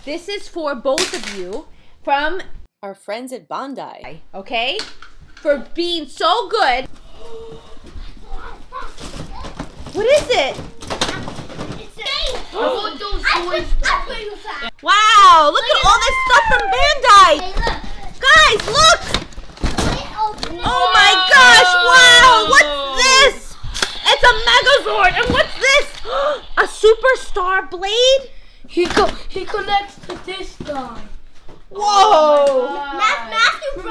This is for both of you from our friends at Bandai, okay? For being so good. What is it? Wow, look at all this stuff from Bandai. Guys, look. Oh my gosh, wow, what's this? It's a Megazord, and what's this? A superstar blade? He connects to this guy. Whoa! Matthew,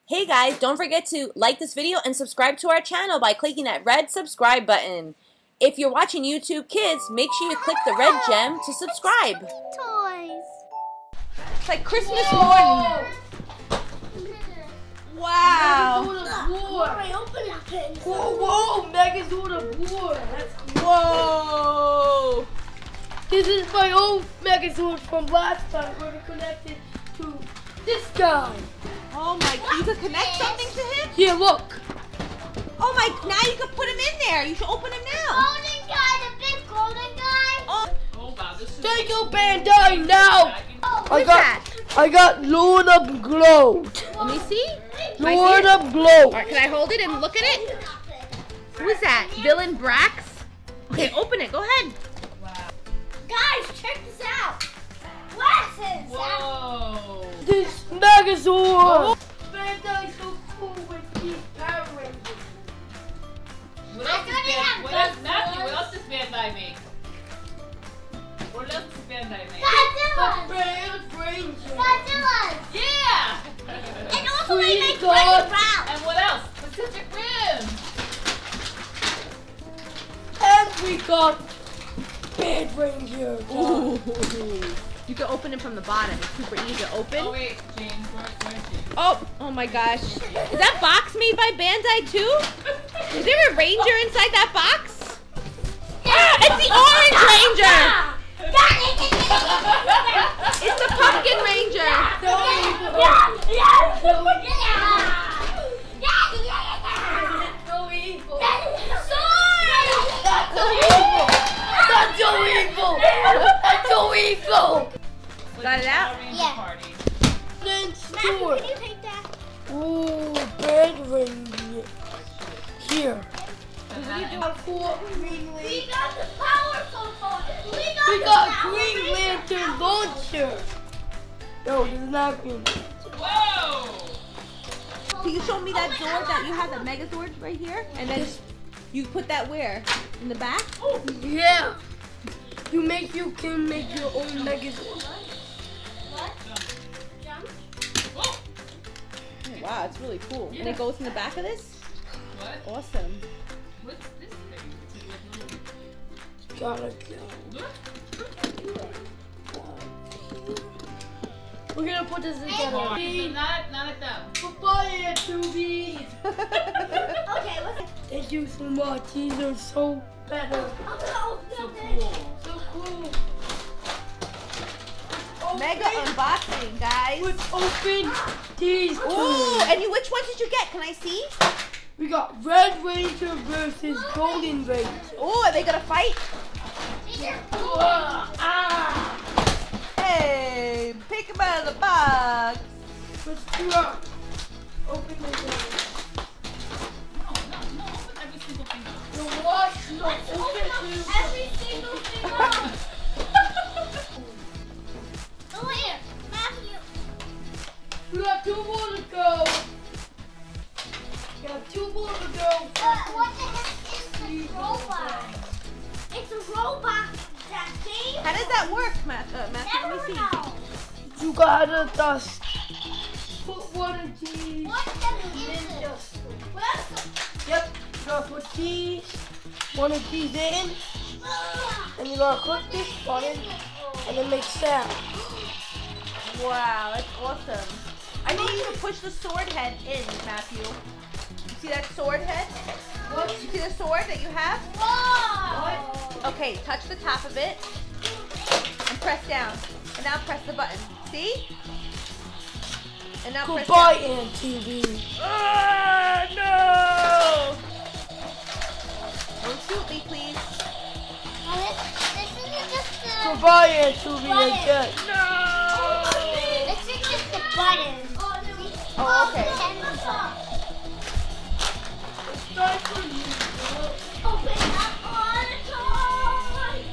hey guys, don't forget to like this video and subscribe to our channel by clicking that red subscribe button. If you're watching YouTube Kids, make sure you click the red gem to subscribe. Toys. It's like Christmas morning. Wow. Whoa, Megazord of War. Whoa. This is my old Megazord from last time where we connected to this guy. Oh my, you could connect something to him? Yeah, look. Oh my, now you can put him in there. You should open him now. Golden guy, the big golden guy. Oh, wow, this is Thank you, Bandai. Now what's that? I got Lord of Glow. Let me see. Lord of Glow. Alright, can I hold it and look at it? Who is that? Villain Brax? Okay, open it. Go ahead. Guys, check this out. Glasses. Whoa. This Megazord. Bandai's so cool with these Power Rangers. What else Matthew, what else does Bandai make? What else does Bandai make? Godzilla. Red Ranger. Godzilla. Yeah! And also they make God. Wreck-It Ralph. And what else? Pacific Rim! And we got Red Ranger. Ooh. You can open it from the bottom. It's super easy to open. Oh wait, James, where's James? Oh my gosh. Is that box made by Bandai too? Is there a ranger inside that box? Ah, it's the Orange Ranger! It's the Pumpkin Ranger! So evil. Sword! That's so evil. That's so evil. Got it out? Yeah. Party. Then Matthew, sword. can you take that? Ooh, Red Ranger. Here. We got the powerful sword. We got Green Lantern launcher. No, this is not Green Lantern. Whoa! Can you show me that Zord that you have, that Megazord right here? And then you put that where? In the back? Yeah. You can make your own Megazord. Oh, wow, it's really cool. And it goes in the back of this? What? Awesome. What's this thing? Gotta go. We're gonna put this together. Not at them. Goodbye, Tubey. Okay, what's it? Thank you so much. These are so better. Oh, So no, cool. So cool. Mega unboxing, guys. Let's open these two. Ooh, and which one did you get? Can I see? We got Red Ranger versus Golden Ranger. Oh, are they gonna fight? Hey, pick them out of the box. Let's do it. Open the door. No, open every single thing up. The wash, no, Let's open up every single thing up. Oh, here, Matthew. We got 2 more to go. We got 2 more to go. What the heck is this robot? It's a robot that came. How does that work, Matthew? Let me see. You gotta just put one of these. What the heck is this? Where's the... Yep, you gotta put one of these in, and you gotta click this button, and it makes sound. Wow, that's awesome. I think you can push the sword head in, Matthew. You see that sword head? What? You see the sword that you have? Whoa! Okay, touch the top of it and press down. And now press the button. See? And now press Goodbye, down. Aunt TV. Ah, no! Don't shoot me, please. This isn't just the... Goodbye, Aunt TV again. No! time for you. Open up all the toys.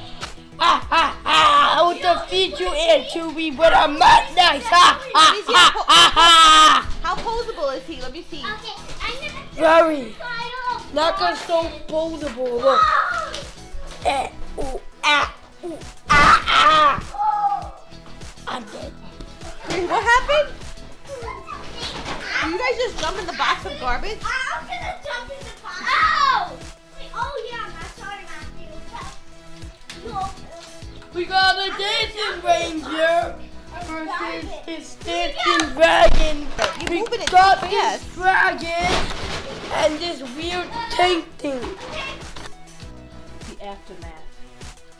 Ha ha ha! I will defeat you, Tubey, but I'm not nice. Ha ha ha ha ha! How poseable is he? Let me see. Okay, I'm gonna Very. try to Not so posable. Look. Ooh, ah, ooh, ah, ah. I'm dead. Wait, what happened? Did you guys just jump in the box of garbage? I'm gonna jump in the box. Oh! Oh yeah, sorry, Matthew. No. We got a dancing ranger versus his dancing dragon. You're We moving it got too this fast. dragon and this weird tank thing. The aftermath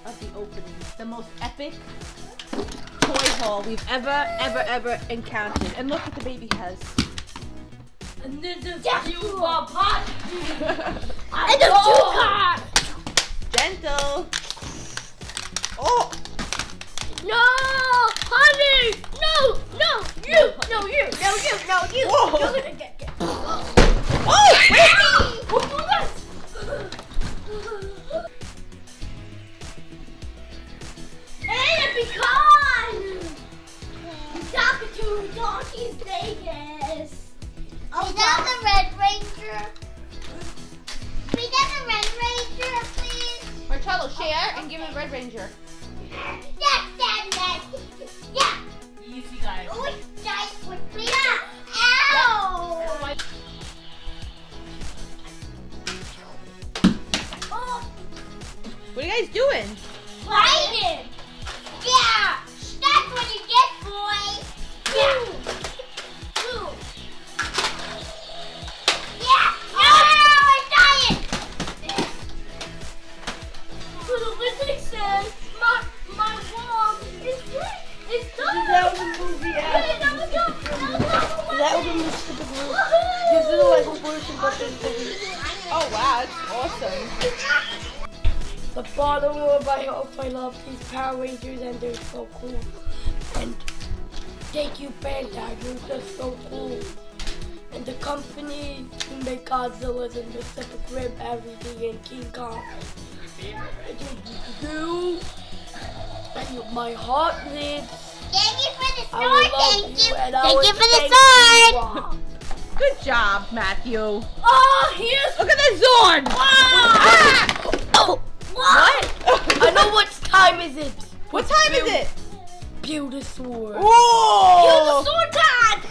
of the opening. The most epic toy haul we've ever encountered. And look what the baby has. And this is Yes, you, Papa. And the two cards. Gentle. Oh! No, honey. No, you. Whoa. You're gonna get. Oh! Hey, a pecan. Talking to Donkey's Vegas. Oh, is that the Red Ranger? We got the Red Ranger, please. Marcello, share and give it Red Ranger. Yeah. Easy, guys. Oh, nice quickly. Ow! Oh, What are you guys doing? fighting. Yeah, that's what you get, boy. Yeah. Ooh. Yeah. No, I'm dying. Listen, says my mom is done. That was a movie That after. was That was a stupid movie. This is like a version, but then movie. Oh wow, it's awesome. The bottom of my hope, I love these Power Rangers and they're so cool. And thank you, Bandai, you're just so cool. And the company who make Godzillas and Pacific Rim, everything, and King Kong. And you, and my heart lives. Thank you for the I sword. will love Thank you. and I Thank will you for the thank sword. you all. Good job, Matthew. Oh, here's Look at that Zord! wow. Oh, What? I know what time is it. What time is it? Build a sword. Whoa! sword time.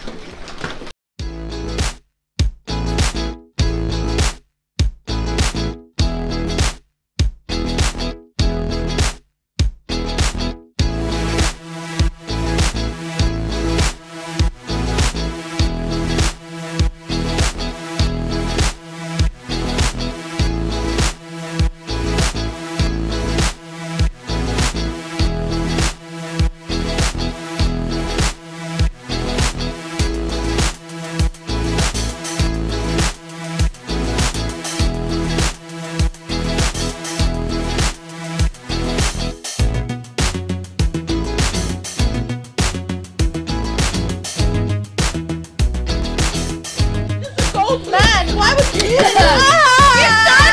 Old man, why would you do that?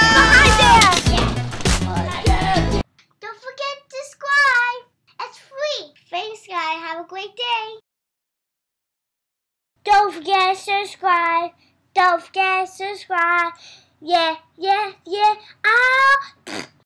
Don't forget to subscribe. It's free. Thanks, guys. Have a great day. Don't forget to subscribe. Don't forget to subscribe. Yeah.